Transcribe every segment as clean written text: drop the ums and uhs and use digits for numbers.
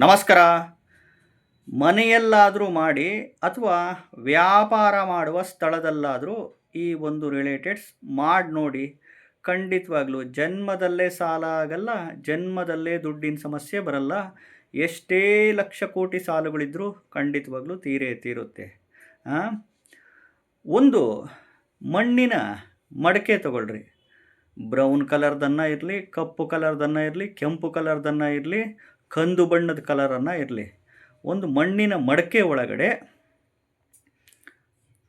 ನಮಸ್ಕಾರ. ಮನೆಯಲ್ಲಾದರೂ ಮಾಡಿ ಅಥವಾ ವ್ಯಾಪಾರ ಮಾಡುವ ಸ್ಥಳದಲ್ಲಾದರೂ ಈ ಒಂದು ರಿಲೇಟೆಡ್ಸ್ ಮಾಡಿ ನೋಡಿ. ಖಂಡಿತವಾಗ್ಲೂ ಜನ್ಮದಲ್ಲೇ ಸಾಲ ಆಗಲ್ಲ, ಜನ್ಮದಲ್ಲೇ ದುಡ್ಡಿನ ಸಮಸ್ಯೆ ಬರಲ್ಲ. ಎಷ್ಟೇ ಲಕ್ಷ ಕೋಟಿ ಸಾಲುಗಳಿದ್ರೂ ಖಂಡಿತವಾಗ್ಲೂ ತೀರುತ್ತೆ. ಒಂದು ಮಣ್ಣಿನ ಮಡಕೆ ತಗೊಳ್ರಿ. ಬ್ರೌನ್ ಕಲರ್ದನ್ನು ಇರಲಿ, ಕಪ್ಪು ಕಲರ್ದನ್ನು ಇರಲಿ, ಕೆಂಪು ಕಲರ್ದನ್ನು ಇರಲಿ, ಕಂದು ಬಣ್ಣದ ಕಲರನ್ನು ಇರಲಿ. ಒಂದು ಮಣ್ಣಿನ ಮಡಕೆ ಒಳಗಡೆ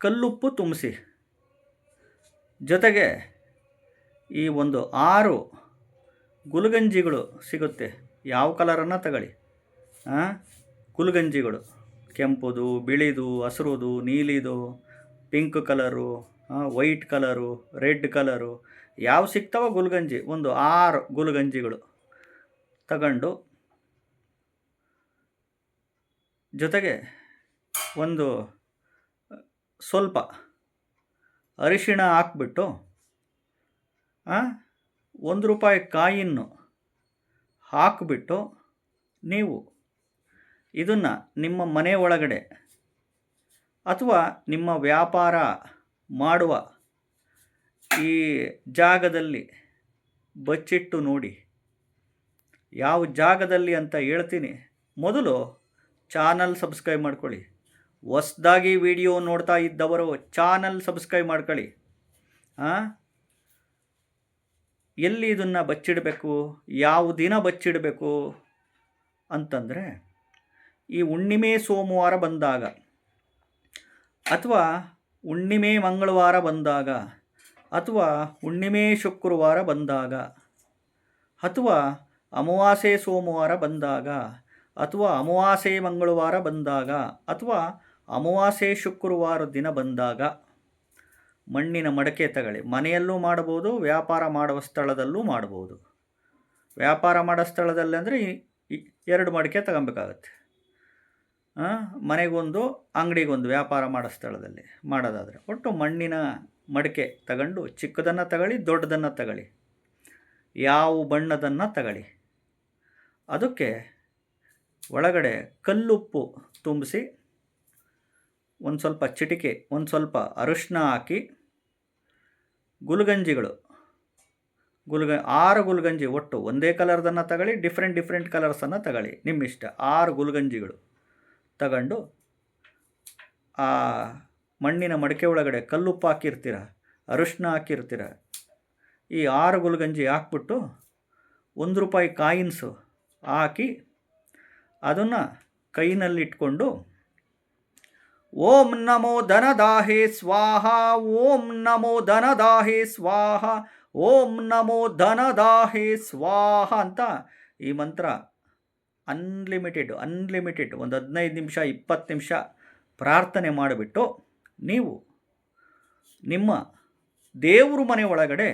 ಕಲ್ಲುಪ್ಪು ತುಂಬಿಸಿ, ಜೊತೆಗೆ ಈ ಒಂದು 6 ಗುಲ್ಗಂಜಿಗಳು ಸಿಗುತ್ತೆ. ಯಾವ ಕಲರನ್ನು ತಗೊಳ್ಳಿ. ಗುಲ್ಗಂಜಿಗಳು ಕೆಂಪುದು, ಬಿಳಿದು, ಹಸಿರುದು, ನೀಲಿದು, pink colour, white colour, red colour, ಯಾವ ಸಿಗ್ತಾವ ಗುಲ್ಗಂಜಿ. ಒಂದು 6 ಗುಲ್ಗಂಜಿಗಳು ತಗೊಂಡು, ಜೊತೆಗೆ ಒಂದು ಸ್ವಲ್ಪ ಅರಿಶಿಣ ಹಾಕ್ಬಿಟ್ಟು ₹1 ಕಾಯಿನ್ನು ಹಾಕಿಬಿಟ್ಟು ನೀವು ಇದನ್ನು ನಿಮ್ಮ ಮನೆ ಒಳಗಡೆ ಅಥವಾ ನಿಮ್ಮ ವ್ಯಾಪಾರ ಮಾಡುವ ಈ ಜಾಗದಲ್ಲಿ ಬಚ್ಚಿಟ್ಟು ನೋಡಿ. ಯಾವ ಜಾಗದಲ್ಲಿ ಅಂತ ಹೇಳ್ತೀನಿ. ಮೊದಲು ಚಾನಲ್ ಸಬ್ಸ್ಕ್ರೈಬ್ ಮಾಡ್ಕೊಳ್ಳಿ. ಹೊಸ್ದಾಗಿ ವಿಡಿಯೋ ನೋಡ್ತಾ ಇದ್ದವರು ಚಾನಲ್ ಸಬ್ಸ್ಕ್ರೈಬ್ ಮಾಡ್ಕೊಳ್ಳಿ. ಎಲ್ಲಿ ಇದನ್ನು ಬಚ್ಚಿಡಬೇಕು, ಯಾವ ದಿನ ಬಚ್ಚಿಡಬೇಕು ಅಂತಂದರೆ, ಈ ಹುಣ್ಣಿಮೆ ಸೋಮವಾರ ಬಂದಾಗ, ಅಥವಾ ಹುಣ್ಣಿಮೆ ಮಂಗಳವಾರ ಬಂದಾಗ, ಅಥವಾ ಹುಣ್ಣಿಮೆ ಶುಕ್ರವಾರ ಬಂದಾಗ, ಅಥವಾ ಅಮಾವಾಸ್ಯೆ ಸೋಮವಾರ ಬಂದಾಗ, ಅಥವಾ ಅಮಾವಾಸ್ಯೆ ಮಂಗಳವಾರ ಬಂದಾಗ, ಅಥವಾ ಅಮಾವಾಸ್ಯೆ ಶುಕ್ರವಾರ ದಿನ ಬಂದಾಗ ಮಣ್ಣಿನ ಮಡಕೆ ತಗೊಳ್ಳಿ. ಮನೆಯಲ್ಲೂ ಮಾಡ್ಬೋದು, ವ್ಯಾಪಾರ ಮಾಡುವ ಸ್ಥಳದಲ್ಲೂ ಮಾಡ್ಬೋದು. ವ್ಯಾಪಾರ ಮಾಡೋ ಸ್ಥಳದಲ್ಲಿ ಅಂದರೆ 2 ಮಡಕೆ ತಗೊಬೇಕಾಗತ್ತೆ. ಮನೆಗೊಂದು, ಅಂಗಡಿಗೊಂದು ವ್ಯಾಪಾರ ಮಾಡೋ ಸ್ಥಳದಲ್ಲಿ ಮಾಡೋದಾದರೆ ಒಟ್ಟು ಮಣ್ಣಿನ ಮಡಕೆ ತಗೊಂಡು, ಚಿಕ್ಕದನ್ನು ತಗೊಳ್ಳಿ, ದೊಡ್ಡದನ್ನು ತಗೊಳ್ಳಿ, ಯಾವ ಬಣ್ಣದನ್ನು ತಗೊಳ್ಳಿ. ಅದಕ್ಕೆ ಒಳಗಡೆ ಕಲ್ಲುಪ್ಪು ತುಂಬಿಸಿ, ಒಂದು ಸ್ವಲ್ಪ ಚಿಟಿಕೆ, ಒಂದು ಸ್ವಲ್ಪ ಅರಿಶಿನ ಹಾಕಿ, ಗುಲ್ಗಂಜಿಗಳು 6 ಗುಲ್ಗಂಜಿ, ಒಟ್ಟು ಒಂದೇ ಕಲರ್ದನ್ನು ತಗೊಳ್ಳಿ, ಡಿಫ್ರೆಂಟ್ ಕಲರ್ಸನ್ನು ತಗೊಳ್ಳಿ, ನಿಮ್ಮ ಇಷ್ಟ. 6 ಗುಲ್ಗಂಜಿಗಳು ತಗೊಂಡು ಆ ಮಣ್ಣಿನ ಮಡಕೆ ಒಳಗಡೆ ಕಲ್ಲುಪ್ಪು ಹಾಕಿರ್ತೀರ, ಅರಿಶಿನ ಹಾಕಿರ್ತೀರ. ಈ 6 ಗುಲ್ಗಂಜಿ ಹಾಕ್ಬಿಟ್ಟು ₹1 ಕಾಯಿನ್ಸು ಹಾಕಿ ಅದನ್ನು ಕೈನಲ್ಲಿಟ್ಕೊಂಡು, ಓಂ ನಮೋ ಧನದಾಹೇ ಸ್ವಾಹ, ಓಂ ನಮೋ ಧನದಾಹೇ ಸ್ವಾಹ, ಓಂ ನಮೋ ಧನದಾಹೇ ಸ್ವಾಹ ಅಂತ ಈ ಮಂತ್ರ ಅನ್ಲಿಮಿಟೆಡ್ ಒಂದು 15 ನಿಮಿಷ 20 ನಿಮಿಷ ಪ್ರಾರ್ಥನೆ ಮಾಡಿಬಿಟ್ಟು, ನೀವು ನಿಮ್ಮ ದೇವ್ರ ಮನೆ ಒಳಗಡೆ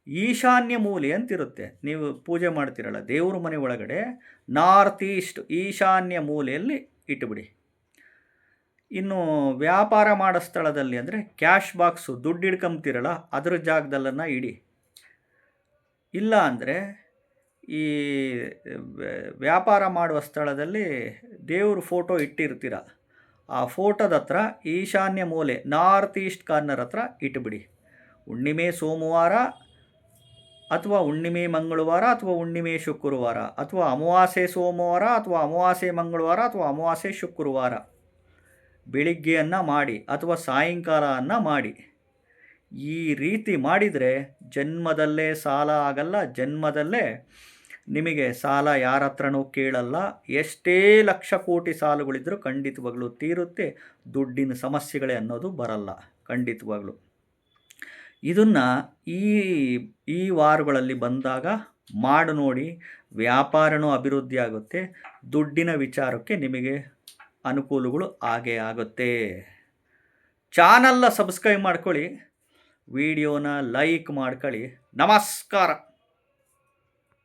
ಈಶಾನ್ಯ ಮೂಲೆ ಅಂತಿರುತ್ತೆ. ನೀವು ಪೂಜೆ ಮಾಡ್ತಿರಲ್ಲ, ದೇವ್ರ ಮನೆ ಒಳಗಡೆ ನಾರ್ತ್ ಈಸ್ಟ್ ಈಶಾನ್ಯ ಮೂಲೆಯಲ್ಲಿ ಇಟ್ಟುಬಿಡಿ. ಇನ್ನು ವ್ಯಾಪಾರ ಮಾಡೋ ಸ್ಥಳದಲ್ಲಿ ಅಂದರೆ ಕ್ಯಾಶ್ ಬಾಕ್ಸು, ದುಡ್ಡು ಹಿಡ್ಕೊಂಬ್ತಿರಲ್ಲ, ಅದರ ಜಾಗದಲ್ಲನ್ನು ಇಡಿ. ಇಲ್ಲ ಅಂದರೆ ಈ ವ್ಯಾಪಾರ ಮಾಡುವ ಸ್ಥಳದಲ್ಲಿ ದೇವ್ರ ಫೋಟೋ ಇಟ್ಟಿರ್ತೀರ, ಆ ಫೋಟೋದ ಹತ್ರ ಈಶಾನ್ಯ ಮೂಲೆ ನಾರ್ತ್ ಈಸ್ಟ್ ಕಾರ್ನರ್ ಹತ್ರ ಇಟ್ಬಿಡಿ. ಹುಣ್ಣಿಮೆ ಸೋಮವಾರ ಅಥವಾ ಹುಣ್ಣಿಮೆ ಮಂಗಳವಾರ ಅಥವಾ ಹುಣ್ಣಿಮೆ ಶುಕ್ರವಾರ, ಅಥವಾ ಅಮಾವಾಸ್ಯೆ ಸೋಮವಾರ ಅಥವಾ ಅಮಾವಾಸ್ಯೆ ಮಂಗಳವಾರ ಅಥವಾ ಅಮಾವಾಸ್ಯೆ ಶುಕ್ರವಾರ ಬೆಳಿಗ್ಗೆಯನ್ನು ಮಾಡಿ ಅಥವಾ ಸಾಯಂಕಾಲ ಮಾಡಿ. ಈ ರೀತಿ ಮಾಡಿದರೆ ಜನ್ಮದಲ್ಲೇ ಸಾಲ ಆಗಲ್ಲ, ಜನ್ಮದಲ್ಲೇ ನಿಮಗೆ ಸಾಲ ಯಾರ ಹತ್ರನೂ ಕೇಳಲ್ಲ. ಎಷ್ಟೇ ಲಕ್ಷ ಕೋಟಿ ಸಾಲುಗಳಿದ್ರೂ ಖಂಡಿತವಾಗ್ಲೂ ತೀರುತ್ತೆ. ದುಡ್ಡಿನ ಸಮಸ್ಯೆಗಳೇ ಅನ್ನೋದು ಬರಲ್ಲ ಖಂಡಿತವಾಗ್ಲೂ. ಇದನ್ನು ಈ ವಾರಗಳಲ್ಲಿ ಬಂದಾಗ ಮಾಡಿ ನೋಡಿ. ವ್ಯಾಪಾರನೂ ಅಭಿವೃದ್ಧಿ ಆಗುತ್ತೆ, ದುಡ್ಡಿನ ವಿಚಾರಕ್ಕೆ ನಿಮಗೆ ಅನುಕೂಲಗಳು ಆಗೇ ಆಗುತ್ತೆ. ಚಾನಲ್ನ ಸಬ್ಸ್ಕ್ರೈಬ್ ಮಾಡ್ಕೊಳ್ಳಿ, ವಿಡಿಯೋನ ಲೈಕ್ ಮಾಡ್ಕೊಳ್ಳಿ. ನಮಸ್ಕಾರ.